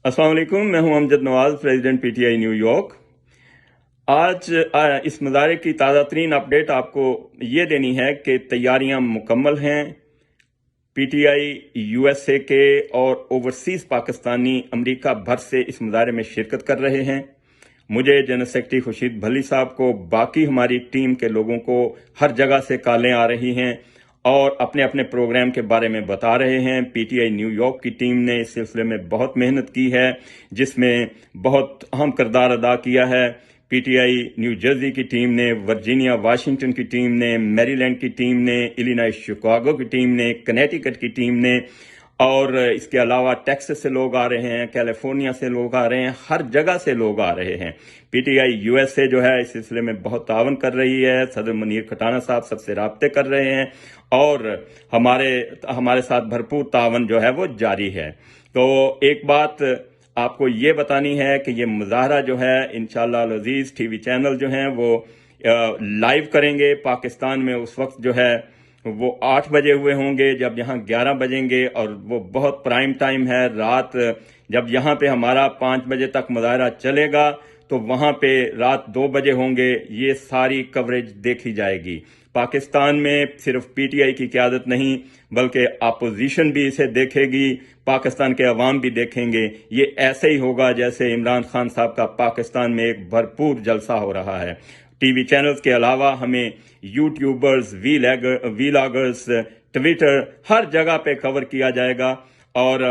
अस्सलाम वालेकुम, मैं हूं Amjad Nawaz, president PTI new York. आज इस मुजाहरे की ताज़ा तरीन अपडेट आपको ये देनी है कि तैयारियां मुकम्मल हैं। पीटीआई यूएसए के और ओवरसीज पाकिस्तानी अमेरिका भर से इस मुजाहरे में शिरकत कर रहे हैं। मुझे जनरल सेक्रेटरी खुर्शीद भल्ली साहब को, बाकी हमारी टीम के लोगों को हर जगह से कॉलें आ रही हैं और अपने अपने प्रोग्राम के बारे में बता रहे हैं। पीटीआई न्यूयॉर्क की टीम ने इस सिलसिले में बहुत मेहनत की है, जिसमें बहुत अहम किरदार अदा किया है। पीटीआई न्यू जर्सी की टीम ने, वर्जीनिया वाशिंगटन की टीम ने, मैरीलैंड की टीम ने, इलिनॉय शिकागो की टीम ने, कनेटिकट की टीम ने, और इसके अलावा टेक्सास से लोग आ रहे हैं, कैलिफोर्निया से लोग आ रहे हैं, हर जगह से लोग आ रहे हैं। पीटीआई यूएसए जो है इस सिलसिले में बहुत तावन कर रही है। सदर मुनीर खटाना साहब सबसे राब्ते कर रहे हैं और हमारे साथ भरपूर तावन जो है वो जारी है। तो एक बात आपको ये बतानी है कि ये मुजाहरा जो है इंशाअल्लाह अज़ीज़ टीवी चैनल जो हैं वो लाइव करेंगे पाकिस्तान में। उस वक्त जो है वो 8 बजे हुए होंगे, जब यहाँ 11 बजेंगे, और वो बहुत प्राइम टाइम है। रात जब यहाँ पे हमारा 5 बजे तक मुजाहरा चलेगा तो वहाँ पे रात 2 बजे होंगे। ये सारी कवरेज देखी जाएगी। पाकिस्तान में सिर्फ पीटीआई की क़यादत नहीं बल्कि अपोजिशन भी इसे देखेगी, पाकिस्तान के अवाम भी देखेंगे। ये ऐसे ही होगा जैसे इमरान खान साहब का पाकिस्तान में एक भरपूर जलसा हो रहा है। टीवी चैनल्स के अलावा हमें यूट्यूबर्स, वीलॉगर्स, ट्विटर, हर जगह पे कवर किया जाएगा। और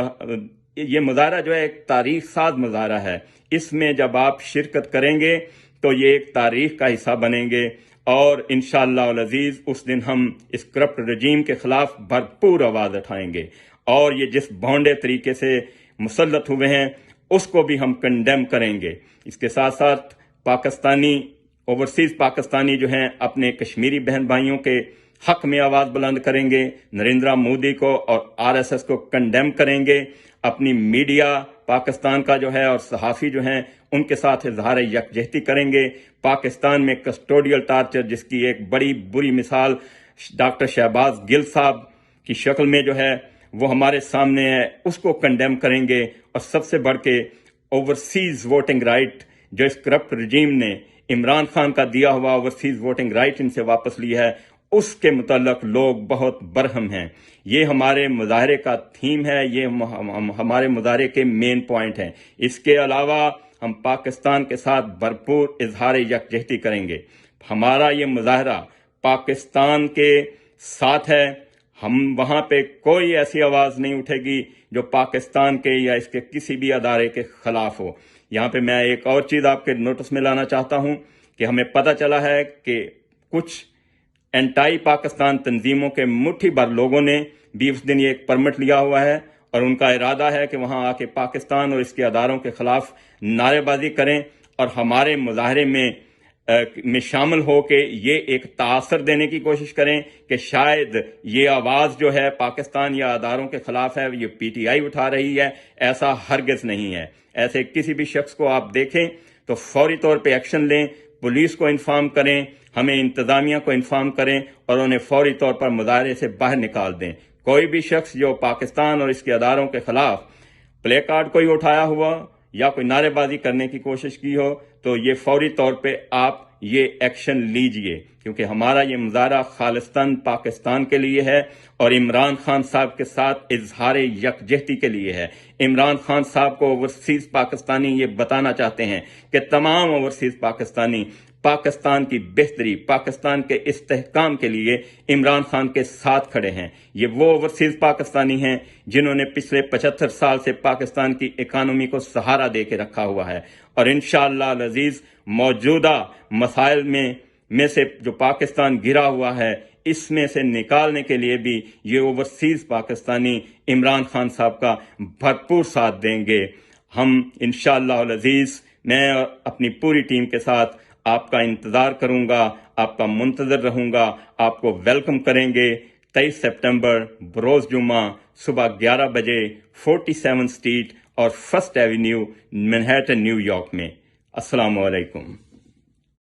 ये मुजाहरा जो है एक तारीख साज मुजाहरा है। इसमें जब आप शिरकत करेंगे तो ये एक तारीख का हिस्सा बनेंगे और इंशाअल्लाह अज़ीज़ उस दिन हम इस करप्ट रजीम के खिलाफ भरपूर आवाज़ उठाएंगे और ये जिस भौंडे तरीके से मुसल्लत हुए हैं उसको भी हम कंडेम करेंगे। इसके साथ साथ पाकिस्तानी, ओवरसीज पाकिस्तानी जो हैं अपने कश्मीरी बहन भाइयों के हक में आवाज़ बुलंद करेंगे, नरेंद्र मोदी को और आरएसएस को कंडेम करेंगे। अपनी मीडिया पाकिस्तान का जो है और सहाफ़ी जो हैं उनके साथ इजहार यकजहती करेंगे। पाकिस्तान में कस्टोडियल टार्चर, जिसकी एक बड़ी बुरी मिसाल डॉक्टर शहबाज गिल साहब की शक्ल में जो है वो हमारे सामने है, उसको कंडेम करेंगे। और सबसे बढ़ के ओवरसीज वोटिंग राइट जो इस करप्ट रजीम ने इमरान खान का दिया हुआ ओवरसीज वोटिंग राइट इनसे वापस लिया है, उसके मुतल्लक लोग बहुत बरहम हैं। ये हमारे मुजाहरे का थीम है, ये हमारे मुजाहरे के मेन पॉइंट हैं। इसके अलावा हम पाकिस्तान के साथ भरपूर इजहार यकजहती करेंगे। हमारा ये मुजाहरा पाकिस्तान के साथ है। हम वहाँ पे कोई ऐसी आवाज़ नहीं उठेगी जो पाकिस्तान के या इसके किसी भी अदारे के खिलाफ हो। यहाँ पे मैं एक और चीज़ आपके नोटिस में लाना चाहता हूँ कि हमें पता चला है कि कुछ एंटाई पाकिस्तान तंजीमों के मुट्ठी भर लोगों ने भी उस दिन ये एक परमिट लिया हुआ है और उनका इरादा है कि वहाँ आके पाकिस्तान और इसके अदारों के खिलाफ नारेबाजी करें और हमारे मुजाहरे में शामिल हो के ये एक तासर देने की कोशिश करें कि शायद ये आवाज़ जो है पाकिस्तान या अदारों के खिलाफ है ये पीटीआई उठा रही है। ऐसा हरगिज़ नहीं है। ऐसे किसी भी शख्स को आप देखें तो फौरी तौर पे एक्शन लें, पुलिस को इन्फॉर्म करें, हमें इंतज़ामिया को इन्फॉर्म करें और उन्हें फौरी तौर पर मुजाहरे से बाहर निकाल दें। कोई भी शख्स जो पाकिस्तान और इसके अदारों के खिलाफ प्ले कार्ड कोई उठाया हुआ या कोई नारेबाजी करने की कोशिश की हो तो ये फौरी तौर पे आप ये एक्शन लीजिए, क्योंकि हमारा ये मुजाहरा खालिस्तान पाकिस्तान के लिए है और इमरान खान साहब के साथ इजहार यकजहती के लिए है। इमरान खान साहब को ओवरसीज पाकिस्तानी ये बताना चाहते हैं कि तमाम ओवरसीज पाकिस्तानी पाकिस्तान की बेहतरी, पाकिस्तान के इस्तेहकाम के लिए इमरान खान के साथ खड़े हैं। ये वो ओवरसीज पाकिस्तानी हैं जिन्होंने पिछले 75 साल से पाकिस्तान की इकानमी को सहारा दे के रखा हुआ है और इंशाअल्लाह अज़ीज़ मौजूदा मसाइल में से जो पाकिस्तान गिरा हुआ है इसमें से निकालने के लिए भी ये ओवरसीज पाकिस्तानी इमरान खान साहब का भरपूर साथ देंगे। हम इंशाअल्लाह अज़ीज़, मैं अपनी पूरी टीम के साथ आपका इंतज़ार करूंगा, आपका मुंतज़र रहूंगा, आपको वेलकम करेंगे 23 सितंबर बरोज़ जुम्मा सुबह 11 बजे 47 स्ट्रीट और फर्स्ट एवेन्यू मैनहट्टन न्यूयॉर्क में। अस्सलामु अलैकुम।